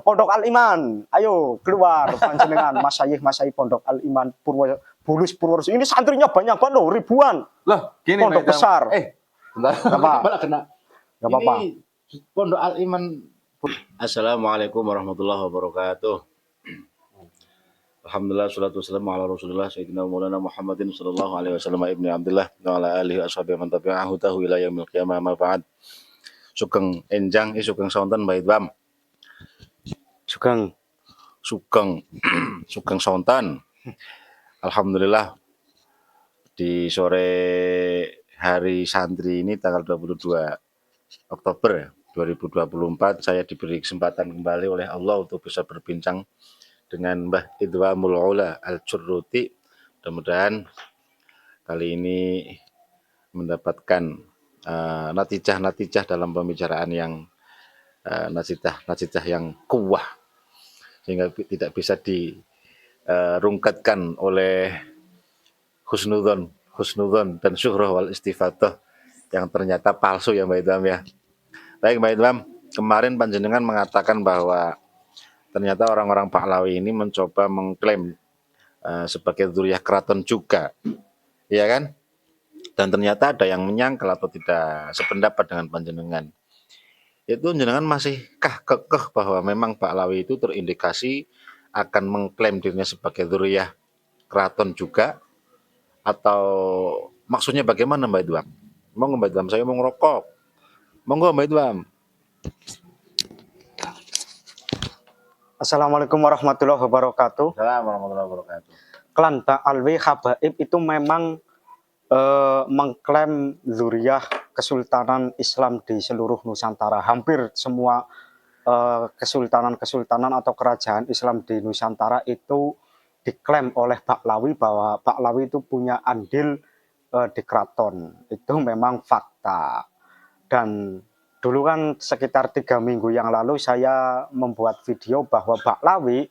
Pondok Al Iman, ayo keluar panjenengan masyayikh Pondok Al Iman Purworejo. Ini santrinya banyak banget loh, ribuan. Loh, gini Pondok besar. Bentar. Apa? Malah kena. Gak apa-apa. Pondok Al Iman. Assalamualaikum warahmatullahi wabarakatuh. Alhamdulillah, salatu wassalamu ala Rasulillah Sayyidina Maulana Muhammadin sallallahu alaihi wasallam ibni Abdullah wa ala alihi ashabihi man tabi'ahu tahu ila yaumil qiyamah ma ba'd. Sugeng enjang sugeng sonten Mbak Idwam. Sugeng sonten. Alhamdulillah di sore hari santri ini tanggal 22 Oktober 2024 saya diberi kesempatan kembali oleh Allah untuk bisa berbincang dengan Mbah Idwamul Ula Al-Jurruti. Mudah-mudahan kali ini mendapatkan natijah dalam pembicaraan yang natijah yang kuwah sehingga tidak bisa dirungkatkan oleh husnudzon dan syuhrah wal istifadah yang ternyata palsu ya Mbak Idwam ya. Baik Mbak Idwam, kemarin panjenengan mengatakan bahwa ternyata orang-orang Pahlawi ini mencoba mengklaim sebagai dzurriyyah keraton juga, ya kan? Dan ternyata ada yang menyangkal atau tidak sependapat dengan panjenengan. Itu panjenengan masihkah kekeh bahwa memang Pahlawi itu terindikasi akan mengklaim dirinya sebagai dzurriyyah keraton juga, atau maksudnya bagaimana Mbak Idwam? Monggo Mbak Idwam, saya mau ngerokok. Monggo Mbak Idwam. Assalamualaikum warahmatullahi wabarakatuh. Assalamualaikum warahmatullahi wabarakatuh. Klan Ba'alwi Habaib itu memang mengklaim dzurriyyah Kesultanan Islam di seluruh Nusantara. Hampir semua kesultanan atau kerajaan Islam di Nusantara itu diklaim oleh Pahlawi bahwa Pahlawi itu punya andil di keraton. Itu memang fakta. Dan dulu kan sekitar 3 minggu yang lalu saya membuat video bahwa Pahlawi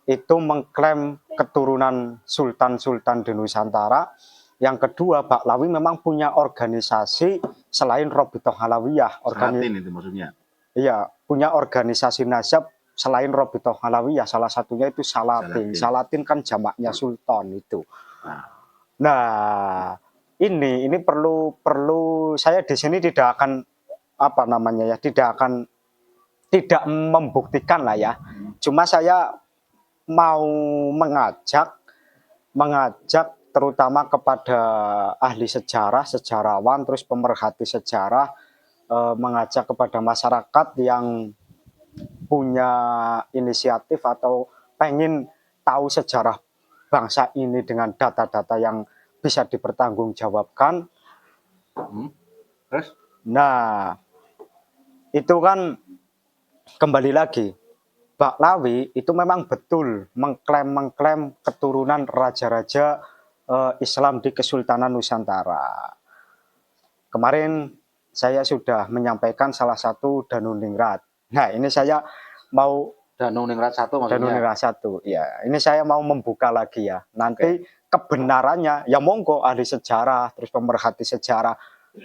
itu mengklaim keturunan sultan-sultan di Nusantara. Yang kedua, Pahlawi memang punya organisasi selain Robitoh Alawiyah. Salatin itu maksudnya? Iya, punya organisasi nasab selain Robitoh Alawiyah. Salah satunya itu Salatin. Salatin kan jamaknya sultan itu. Nah, ini perlu saya di sini tidak akan tidak membuktikan lah ya. Cuma saya mau mengajak terutama kepada ahli sejarah, sejarawan, terus pemerhati sejarah, mengajak kepada masyarakat yang punya inisiatif atau pengen tahu sejarah bangsa ini dengan data-data yang bisa dipertanggungjawabkan. Nah, itu kan kembali lagi, Pahlawi itu memang betul mengklaim keturunan raja-raja Islam di Kesultanan Nusantara. Kemarin saya sudah menyampaikan salah satu Danuningrat. Nah, ini saya mau Danuningrat 1 maksudnya? Danuningrat 1, ya. Ini saya mau membuka lagi ya. Nanti kebenarannya, ya monggo ahli sejarah, terus pemerhati sejarah.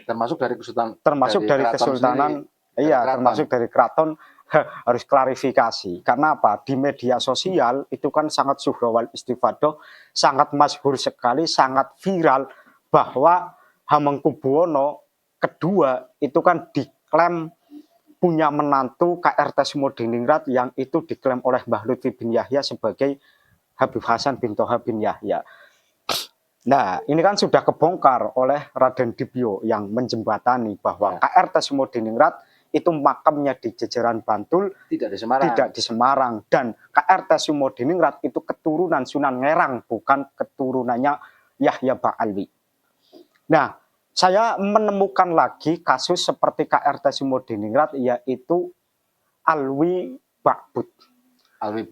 Termasuk dari kesultanan. Termasuk dari kesultanan, iya, termasuk dari keraton. Harus klarifikasi. Karena apa? Di media sosial itu kan sangat syuhrah wal istifadah, sangat masyhur sekali, sangat viral bahwa Hamengkubuwono kedua itu kan diklaim punya menantu KRT Sumodiningrat yang itu diklaim oleh Mbah Lutfi bin Yahya sebagai Habib Hasan bin Toha bin Yahya. Nah, ini kan sudah kebongkar oleh Raden Dibyo yang menjembatani bahwa KRT Sumodiningrat itu makamnya di Jejeran Bantul, tidak di Semarang. Dan KRT Sumodiningrat itu keturunan Sunan Ngerang, bukan keturunannya Yahya Ba'alwi. Nah, saya menemukan lagi kasus seperti KRT Sumodiningrat, yaitu Alwi Ba'bud. Alwi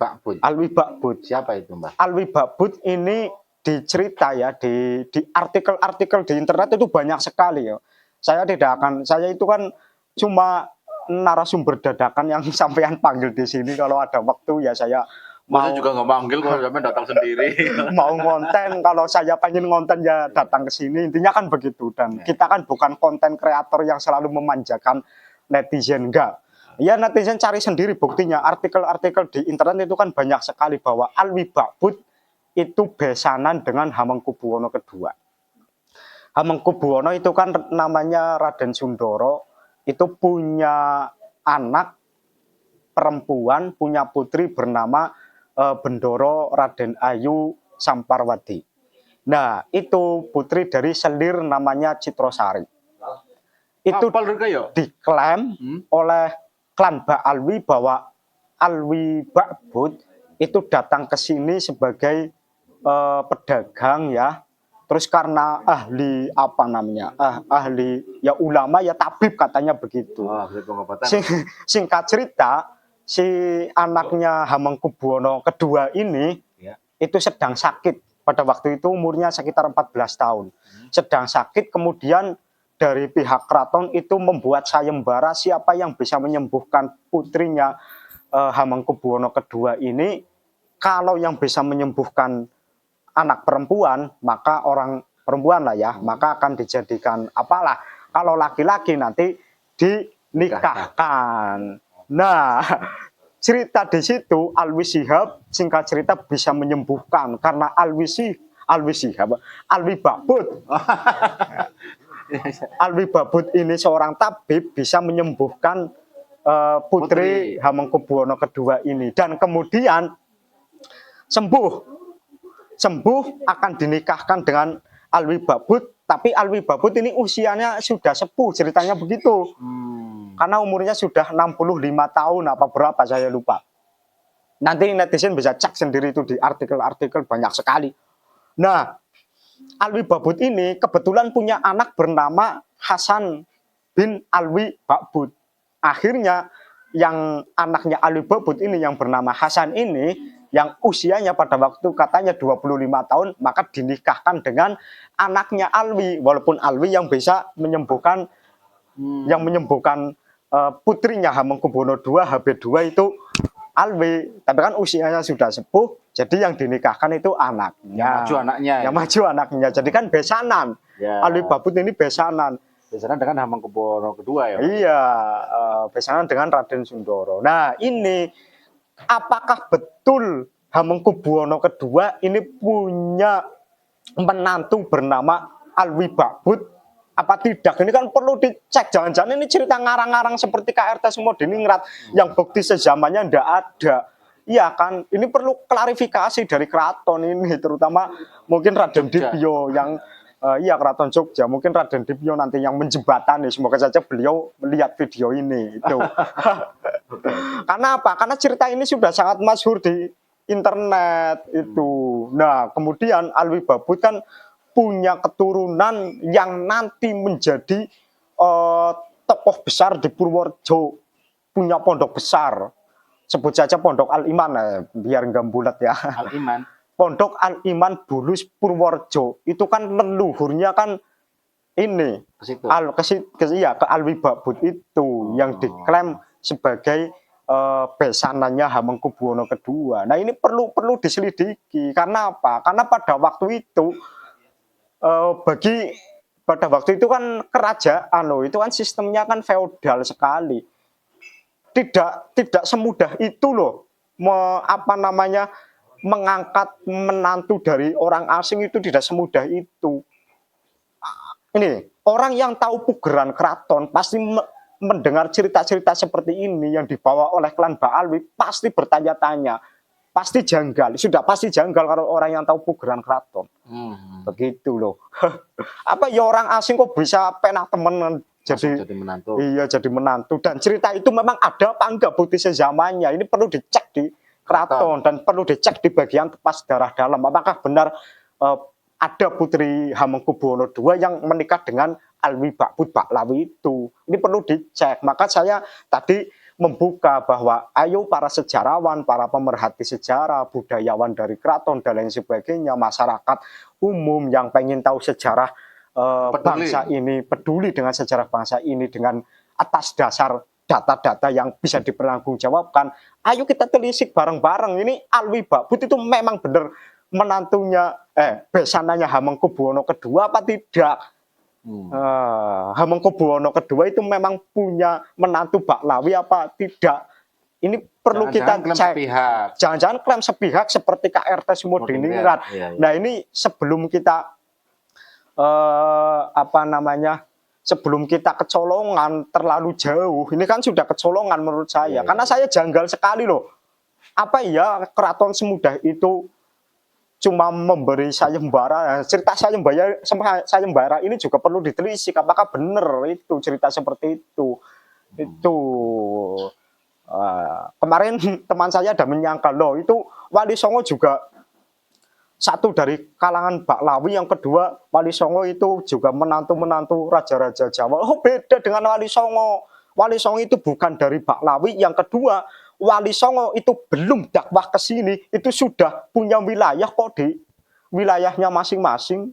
Ba'bud. Siapa itu, Mbak? Alwi Ba'bud ini dicerita ya, di artikel-artikel di internet itu banyak sekali ya. Saya itu kan cuma narasumber dadakan yang sampean panggil di sini. Kalau ada waktu ya saya mau juga nggak manggil, kalau sampean datang sendiri. Mau ngonten, kalau saya pengen ngonten ya datang ke sini. Intinya kan begitu. Dan kita kan bukan konten kreator yang selalu memanjakan netizen, enggak. Ya netizen cari sendiri buktinya. Artikel-artikel di internet itu kan banyak sekali bahwa Alwi Bakbut itu besanan dengan Hamengkubuwono II. Hamengkubuwono itu kan namanya Raden Sundoro, itu punya anak perempuan, punya putri bernama Bendoro Raden Ayu Samparwati. Nah, itu putri dari selir namanya Citrosari. Itu diklaim oleh klan Bak Alwi bahwa Alwi Bakbut itu datang ke sini sebagai pedagang ya. Terus karena ahli apa namanya? Ahli ya ulama ya tabib katanya begitu. Singkat cerita, si anaknya Hamengkubuwono II ini itu sedang sakit. Pada waktu itu umurnya sekitar 14 tahun. Sedang sakit, kemudian dari pihak keraton itu membuat sayembara siapa yang bisa menyembuhkan putrinya Hamengkubuwono II ini. Kalau yang bisa menyembuhkan anak perempuan, maka orang perempuan lah ya, maka akan dijadikan apalah. Kalau laki-laki nanti dinikahkan. Nah, cerita di situ Alwi Shihab singkat cerita bisa menyembuhkan karena Alwi Bakbut. Alwi Bakbut ini seorang tabib bisa menyembuhkan putri Hamengkubuwono II ini dan kemudian sembuh akan dinikahkan dengan Alwi Bakbut, tapi Alwi Bakbut ini usianya sudah sepuh, ceritanya begitu. Karena umurnya sudah 65 tahun apa berapa saya lupa. Nanti netizen bisa cek sendiri itu di artikel-artikel banyak sekali. Nah, Alwi Bakbut ini kebetulan punya anak bernama Hasan bin Alwi Bakbut. Akhirnya yang anaknya Alwi Bakbut ini yang bernama Hasan ini yang usianya pada waktu katanya 25 tahun, maka dinikahkan dengan anaknya Alwi, walaupun Alwi yang bisa menyembuhkan putrinya Hamengkubuwono II HB2 itu Alwi, tapi kan usianya sudah sepuh, jadi yang dinikahkan itu anaknya. Yang maju anaknya. Jadi kan besanan. Ya. Alwi Bakbut ini besanan. Besanan dengan Hamengkubuwono II ya. Iya, besanan dengan Raden Sundoro. Nah, ini apakah betul Hamengkubuwono II ini punya menantu bernama Alwi Bakbut? Apa tidak? Ini kan perlu dicek. Jangan-jangan ini cerita ngarang-ngarang seperti KRT Sumodiningrat yang bukti sezamannya tidak ada. Iya kan? Ini perlu klarifikasi dari keraton ini, terutama mungkin Raden Dipyo yang keraton Jogja. Mungkin Raden Dipyo nanti yang menjembatani. Semoga saja beliau melihat video ini. Itu. Karena apa? Karena cerita ini sudah sangat masyhur di internet itu. Nah, kemudian Alwi Bakbut kan punya keturunan yang nanti menjadi tokoh besar di Purworejo, punya pondok besar. Sebut saja Pondok Al-Iman, biar nggak bulat ya. Al-Iman. Pondok Al-Iman Bulus Purworejo itu kan leluhurnya kan ini ke Alwi Bakbut itu yang diklaim sebagai besanannya Hamengkubuwono II. Nah ini perlu diselidiki. Karena apa? Karena pada waktu itu pada waktu itu kan kerajaan itu kan sistemnya kan feodal sekali. Tidak semudah itu loh mengangkat menantu dari orang asing itu tidak semudah itu. Ini orang yang tahu pugeran keraton pasti mendengar cerita-cerita seperti ini yang dibawa oleh klan Bak Alwi pasti bertanya-tanya, pasti janggal, sudah pasti janggal kalau orang yang tahu pugeran keraton. Begitu loh. Apa ya orang asing kok bisa penah temen jadi menantu. Iya, jadi menantu. Dan cerita itu memang ada apa enggak bukti sezamannya. Ini perlu dicek di keraton dan perlu dicek di bagian tepas darah dalam. Apakah benar ada putri Hamengkubuwono II yang menikah dengan Alwi Bakbut Baklawi itu. Ini perlu dicek. Maka saya tadi membuka bahwa ayo para sejarawan, para pemerhati sejarah, budayawan dari keraton dan lain sebagainya, masyarakat umum yang pengen tahu sejarah bangsa ini, peduli dengan sejarah bangsa ini dengan atas dasar data-data yang bisa dipertanggungjawabkan. Ayo kita telisik bareng-bareng. Ini Alwi Bakbut itu memang benar menantunya besanannya Hamengkubuwono II apa tidak? Hamengkubuwono kedua itu memang punya menantu Baklawi apa tidak? Ini perlu kita Jangan-jangan klaim cek. sepihak. Jangan-jangan klaim sepihak seperti KRT Sumodiningrat. Iya, iya. Nah ini sebelum kita sebelum kita kecolongan terlalu jauh, ini kan sudah kecolongan menurut saya. Iya, Karena saya janggal sekali loh. Apa ya keraton semudah itu cuma memberi sayembara. Cerita sayembara ini juga perlu ditelisik. Apakah benar itu cerita seperti itu? Itu kemarin teman saya ada menyangkal loh itu Wali Songo juga satu dari kalangan Baklawi, yang kedua Wali Songo itu juga menantu-menantu raja-raja Jawa. Oh beda dengan Wali Songo. Wali Songo itu bukan dari Baklawi. Yang kedua Wali Songo itu belum dakwah ke sini itu sudah punya wilayah kok di wilayahnya masing-masing.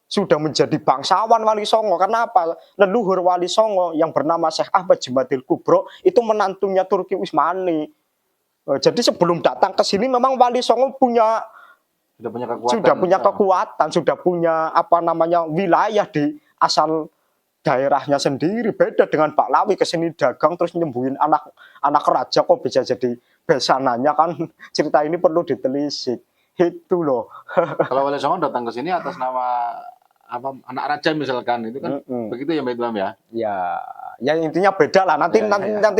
Sudah menjadi bangsawan Wali Songo. Karena apa? Leluhur Wali Songo yang bernama Syekh Ahmad Jimadil Kubro itu menantunya Turki Utsmani. Jadi sebelum datang ke sini memang Wali Songo sudah punya kekuatan, sudah punya wilayah di asal daerahnya sendiri. Beda dengan Baklawi kesini dagang terus nyembuhin anak raja kok bisa jadi besananya kan. Cerita ini perlu ditelisik. Itu loh. Kalau Wali Songo datang ke sini atas nama anak raja misalkan itu kan begitu ya Mbak Idlam ya? Ya intinya beda lah. Nanti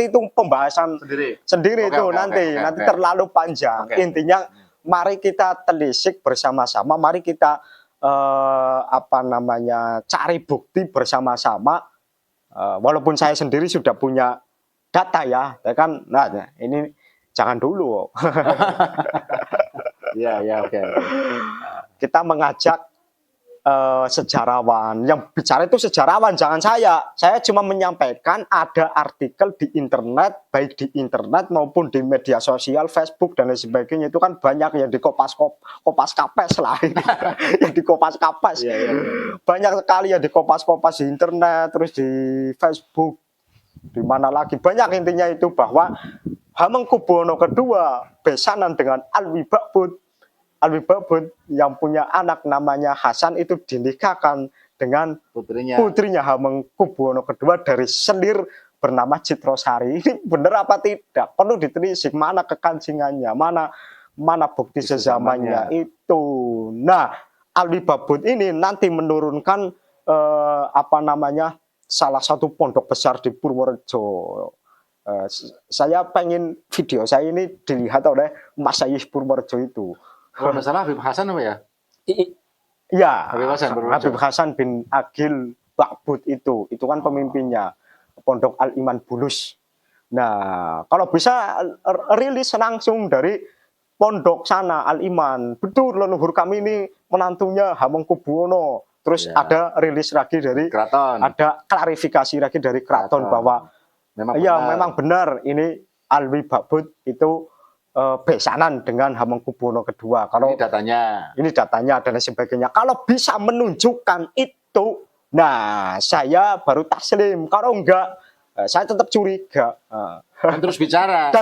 itu pembahasan sendiri itu nanti terlalu panjang. Intinya mari kita telisik bersama-sama. Mari kita cari bukti bersama-sama. Walaupun saya sendiri sudah punya data ya kan. Nah, ini jangan dulu. Ya, oke. Kita mengajak sejarawan. Yang bicara itu sejarawan, jangan saya. Saya cuma menyampaikan ada artikel di internet, baik di internet maupun di media sosial, Facebook dan lain sebagainya. Itu kan banyak yang di kopas kapes lah. Yang di kopas kapes. Banyak sekali yang di kopas di internet, terus di Facebook, di mana lagi. Banyak intinya itu bahwa Hamengkubuwono kedua besanan dengan Alwi Babud yang punya anak namanya Hasan itu dinikahkan dengan putrinya Hamengkubuwono kedua dari selir bernama Citrosari. Ini benar apa tidak? Perlu ditelisik mana kekancingannya, mana bukti sezamannya itu. Nah, Alwi Babud ini nanti menurunkan salah satu pondok besar di Purworejo. Saya pengen video saya ini dilihat oleh Mas Sayih Purworejo itu. Kalau nggak salah Habib Hasan apa ya? Iya, Habib Hasan bin Agil Babud itu kan pemimpinnya Pondok Al-Iman Bulus. Nah, kalau bisa rilis langsung dari pondok sana Al-Iman. Betul leluhur kami ini menantunya Hamengkubuwono. Terus ada rilis lagi dari Keraton. Ada klarifikasi lagi dari Keraton bahwa memang benar ini Alwi Babud itu besanan dengan Hamengkubuwono kedua. Kalau ini datanya dan lain sebagainya. Kalau bisa menunjukkan itu, nah saya baru taslim. Kalau enggak, saya tetap curiga. Dan terus bicara.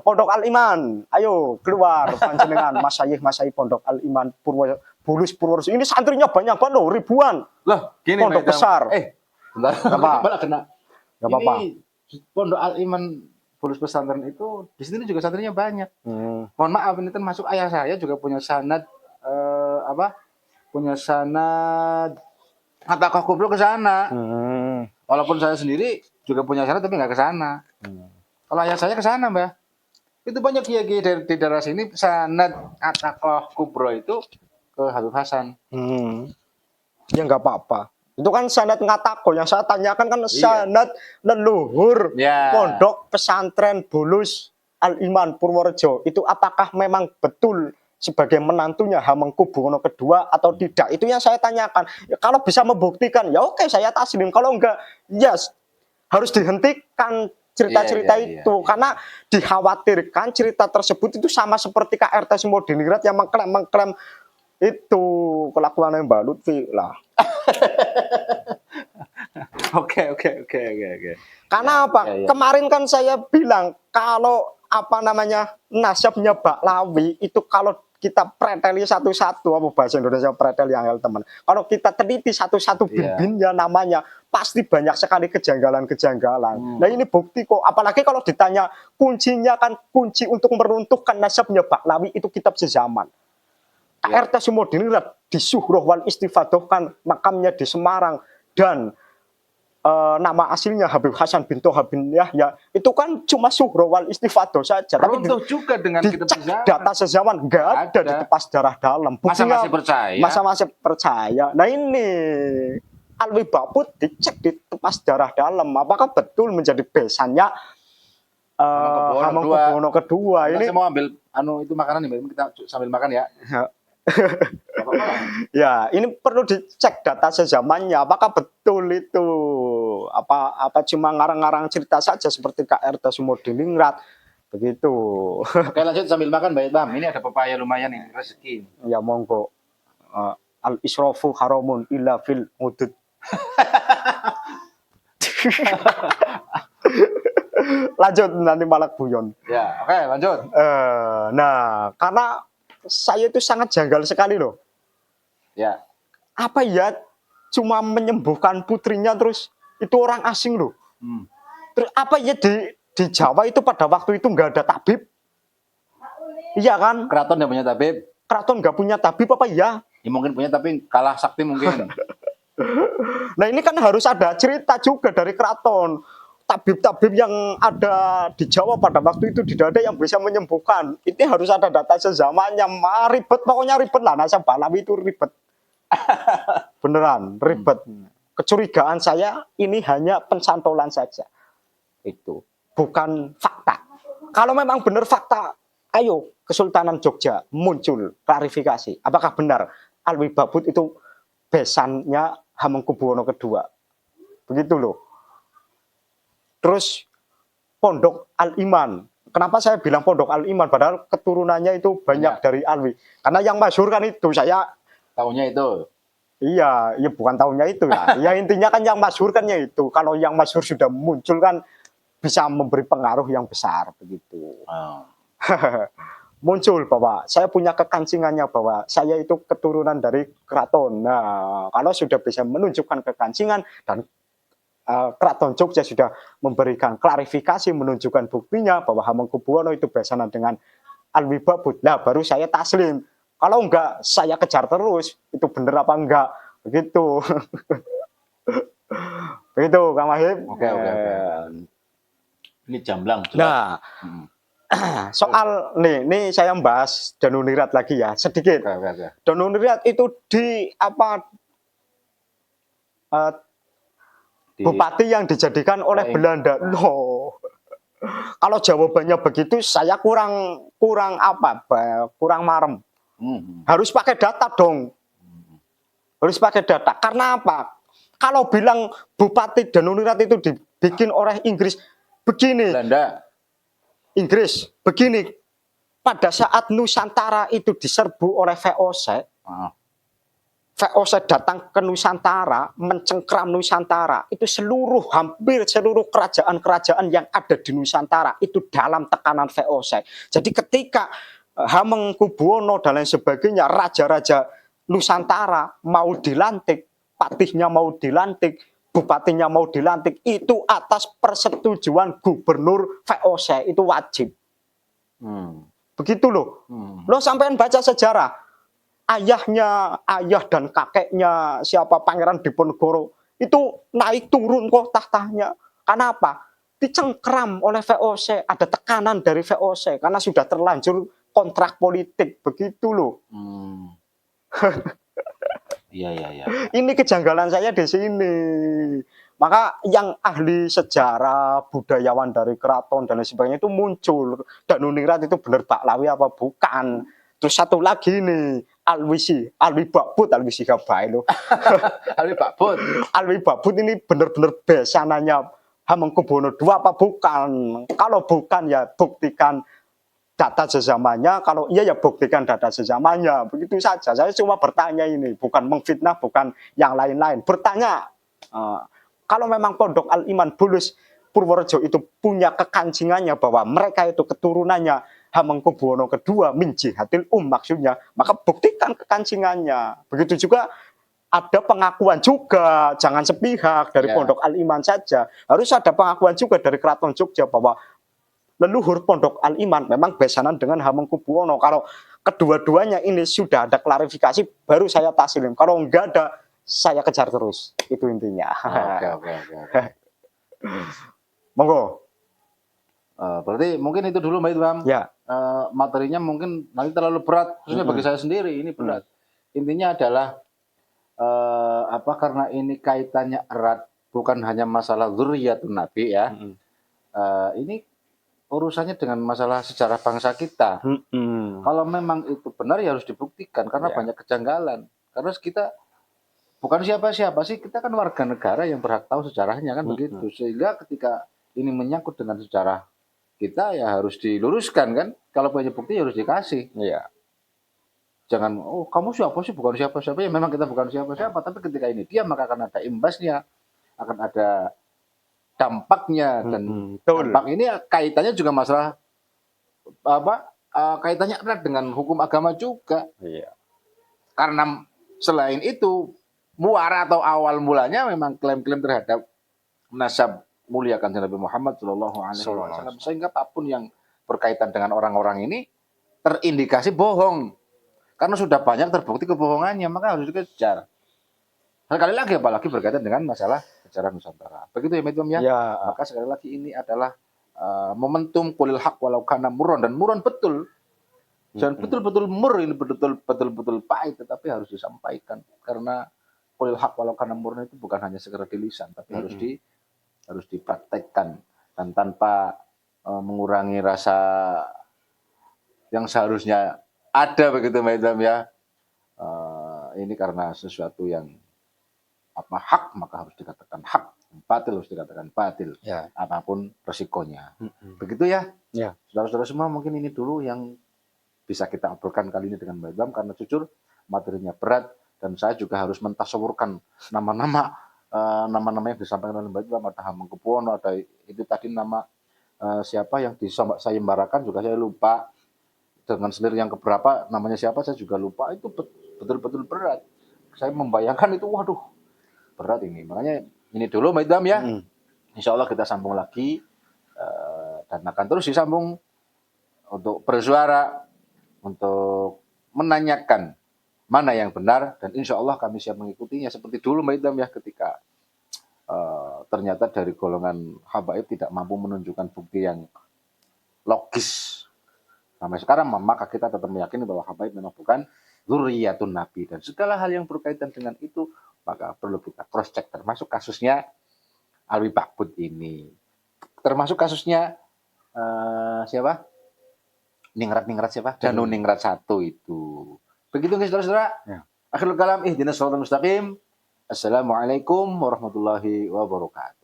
Pondok Al-Iman, ayo keluar panjenengan Mas Sayih Pondok Al-Iman Purworejo. Ini santrinya banyak banget loh, ribuan. Loh, gini pondok besar. Bentar. Gak apa-apa. Pondok Al-Iman Bulus pesantren itu di sini juga santrinya banyak. Mohon maaf ini termasuk ayah saya juga punya sanad Atakoh Kubro ke sana. Walaupun saya sendiri juga punya sanad tapi nggak ke sana. Kalau ayah saya ke sana, Mbak. Itu banyak kiai di daerah sini sanad Atakoh Kubro itu ke Habib Hasan. Ya nggak apa-apa. Itu kan sanad ngatako, yang saya tanyakan kan sanad leluhur pondok pesantren Bulus Al-Iman Purworejo. Itu apakah memang betul sebagai menantunya Hamengkubuwono kedua atau tidak? Itu yang saya tanyakan. Ya, kalau bisa membuktikan, ya oke saya taslim. Kalau enggak, ya harus dihentikan cerita-cerita itu. Karena dikhawatirkan cerita tersebut itu sama seperti KRT Sumodiningrat yang mengklaim itu kelakuannya Mbak Lutfi lah. Oke. Karena apa? Kemarin kan saya bilang kalau nasabnya Baklawi itu kalau kita preteli satu-satu, apa bahasa Indonesia pretel yang teman. Kalau kita teliti satu-satu Iya. bin-binnya namanya, pasti banyak sekali kejanggalan-kejanggalan. Nah ini bukti kok, apalagi kalau ditanya kuncinya kan kunci untuk meruntuhkan nasabnya Baklawi itu kitab sezaman. Ya. KRT Sumodiningrat di Syuhroh wal Istifadoh kan makamnya di Semarang dan nama aslinya Habib Hasan bin Toha bin Yahya itu kan cuma Syuhroh wal Istifadoh saja. Tapi Runtuh juga dengan kitab dicek sejarah. data sezaman nggak ada Ada. di tepas darah dalam. Masa Buktinya- masih percaya? Masa masih percaya. Nah ini Alwi Baput dicek di tepas darah dalam. Apakah betul menjadi besannya Hamengkubuwono kedua? Ini Ini saya mau ambil itu makanan nih, kita sambil makan ya. Nggak apa-apa lah. ya ini perlu dicek data sezamannya. Apakah betul itu? Apa cuma ngarang-ngarang cerita saja seperti KRT Sumodiningrat begitu? Oke, lanjut sambil makan Mbak Bam. Ini ada pepaya lumayan nih, rezeki. Ya monggo. Al israfu haramun illa fil hudud. Lanjut nanti malah guyon. Ya, oke, lanjut. Nah, karena saya itu sangat janggal sekali loh. Ya. Apa ya cuma menyembuhkan putrinya terus itu orang asing loh. Hmm. Terus apa ya di Jawa itu pada waktu itu nggak ada tabib? Iya kan? Keraton yang punya tabib, Keraton nggak punya tabib apa ya? ya mungkin punya tapi kalah sakti mungkin. Nah ini kan harus ada cerita juga dari keraton. Tabib-tabib yang ada di Jawa pada waktu itu tidak ada yang bisa menyembuhkan. Itu harus ada data sezamannya. Ribet, pokoknya ribet lah. Nasab Pahlawi itu ribet. Beneran, ribet. Kecurigaan saya ini hanya pensantolan saja. Itu bukan fakta. Kalau memang benar fakta, ayo Kesultanan Jogja muncul klarifikasi. Apakah benar Alwi Baput itu besannya Hamengkubuwono kedua? Begitu loh. Terus Pondok Al-Iman. Kenapa saya bilang Pondok Al-Iman? Padahal keturunannya itu banyak dari Alwi. Karena yang masyhur kan itu, saya Tahunya itu. iya, ya bukan tahunnya itu ya. Ya intinya kan yang masyhur kan ya itu. Kalau yang masyhur sudah muncul kan bisa memberi pengaruh yang besar begitu. Oh. Muncul bahwa saya punya kekancingannya bahwa saya itu keturunan dari keraton. Nah, kalau sudah bisa menunjukkan kekancingan dan Keraton Jogja sudah memberikan klarifikasi menunjukkan buktinya bahwa Hamengkubuwono itu besanan dengan Alwi Baput. Nah, baru saya taslim. Kalau enggak, saya kejar terus. Itu benar apa enggak? Begitu. Begitu, Kang Wahid. Oke. Ini jamblang. jelas. Nah, Hmm. soal nih saya membahas Danunirat lagi ya, sedikit. Oke. Danunirat itu di apa bupati yang dijadikan oleh Belanda. Loh. Kalau jawabannya begitu saya kurang marem. Harus pakai data dong. Harus pakai data. Karena apa? Kalau bilang Bupati Danunirat itu dibikin oleh Inggris, begini. Belanda. Inggris, begini. Pada saat Nusantara itu diserbu oleh VOC, VOC datang ke Nusantara, mencengkram Nusantara. Itu hampir seluruh kerajaan-kerajaan yang ada di Nusantara itu dalam tekanan VOC. Jadi ketika Hamengkubuwono dan lain sebagainya, raja-raja Nusantara mau dilantik, patihnya mau dilantik, bupatinya mau dilantik, itu atas persetujuan gubernur VOC, itu wajib. Begitu loh. Lo sampean baca sejarah. Ayah dan kakeknya siapa Pangeran Diponegoro itu naik turun kok tahtanya. Karena apa? Dicengkram oleh VOC, ada tekanan dari VOC karena sudah terlanjur kontrak politik, begitu loh. Iya. Ini kejanggalan saya di sini. Maka yang ahli sejarah, budayawan dari keraton dan lain sebagainya itu muncul. Danunirat itu benar Baklawi apa bukan? Terus satu lagi nih, Alwi Baput loh. Alwi Baput ini benar-benar besanannya Hamengkubuwono II apa bukan? Kalau bukan ya buktikan data sezamannya, kalau iya ya buktikan data sezamannya. Begitu saja. Saya cuma bertanya ini, bukan mengfitnah, bukan yang lain-lain. Bertanya, kalau memang Pondok Al-Iman Bulus Purworejo itu punya kekancingannya bahwa mereka itu keturunannya Hamengkubuwono kedua min jihatil maksudnya, maka buktikan kekancingannya. Begitu juga ada pengakuan juga, jangan sepihak dari Ya. Pondok Al-Iman saja. Harus ada pengakuan juga dari Keraton Jogja bahwa leluhur Pondok Al-Iman memang besanan dengan Hamengkubuwono. Kalau kedua-duanya ini sudah ada klarifikasi, baru saya taslim. Kalau enggak ada, saya kejar terus. Itu intinya. Oke. Monggo. Berarti mungkin itu dulu Mbak Idham. Ya. Materinya mungkin nanti terlalu berat, khususnya bagi saya sendiri ini berat. Intinya adalah karena ini kaitannya erat, bukan hanya masalah dzurriyyatun Nabi ya. Ini urusannya dengan masalah sejarah bangsa kita. Kalau memang itu benar ya harus dibuktikan karena Ya. banyak kejanggalan. Karena kita bukan siapa-siapa sih, kita kan warga negara yang berhak tahu sejarahnya kan begitu. Sehingga ketika ini menyangkut dengan sejarah kita ya harus diluruskan kan. Kalau punya bukti ya harus dikasih. Iya. Jangan, oh kamu siapa sih, bukan siapa-siapa. Ya memang kita bukan siapa-siapa, tapi ketika ini diam maka akan ada imbasnya, akan ada dampaknya. Dan Betul. dampak ini kaitannya juga masalah kaitannya erat dengan hukum agama juga. Iya. Karena selain itu muara atau awal mulanya memang klaim-klaim terhadap nasab mulia kanjeng Nabi Muhammad Shallallahu Alaihi Wasallam, sehingga apapun yang berkaitan dengan orang-orang ini terindikasi bohong karena sudah banyak terbukti kebohongannya, maka harus dikejar. Sekali lagi apalagi berkaitan dengan masalah sejarah Nusantara. Begitu ya Medom ya. Ya. Maka sekali lagi ini adalah momentum qulil haq walau kana murran, dan murran betul. Dan betul-betul mur ini betul-betul pahit, tetapi harus disampaikan karena qulil haq walau kana murran itu bukan hanya sekedar di lisan, tapi harus dipraktekkan dan tanpa mengurangi rasa yang seharusnya ada begitu Medom ya. Ini karena sesuatu yang hak maka harus dikatakan hak, batil harus dikatakan batil, Ya. apapun resikonya. Begitu ya. Ya. Saudara-saudara semua, mungkin ini dulu yang bisa kita obrolkan kali ini dengan Mbak Idham, karena jujur materinya berat dan saya juga harus mentasawurkan nama-nama yang disampaikan oleh Mbak Idham. Ada Hamengkubuwono, ada itu tadi nama siapa yang disayembarakan juga saya lupa, dengan selir yang keberapa namanya siapa saya juga lupa. Itu betul-betul berat. Saya membayangkan itu, waduh, berat ini. Makanya ini dulu Mbak Idham ya. Insya Allah kita sambung lagi dan akan terus disambung untuk bersuara, untuk menanyakan mana yang benar, dan insya Allah kami siap mengikutinya seperti dulu Mbak Idham ya, ketika ternyata dari golongan habaib tidak mampu menunjukkan bukti yang logis sampai sekarang, maka kita tetap meyakini bahwa habaib memang bukan dzurriyyatun Nabi, dan segala hal yang berkaitan dengan itu maka perlu kita cross check, termasuk kasusnya Alwi Bakbud ini, termasuk kasusnya siapa? Ningrat siapa? Danu Ningrat 1 itu. Begitu guys saudara-saudara. Ya. Akhirul kalam ihdinas shiratal mustaqim. Assalamualaikum warahmatullahi wabarakatuh.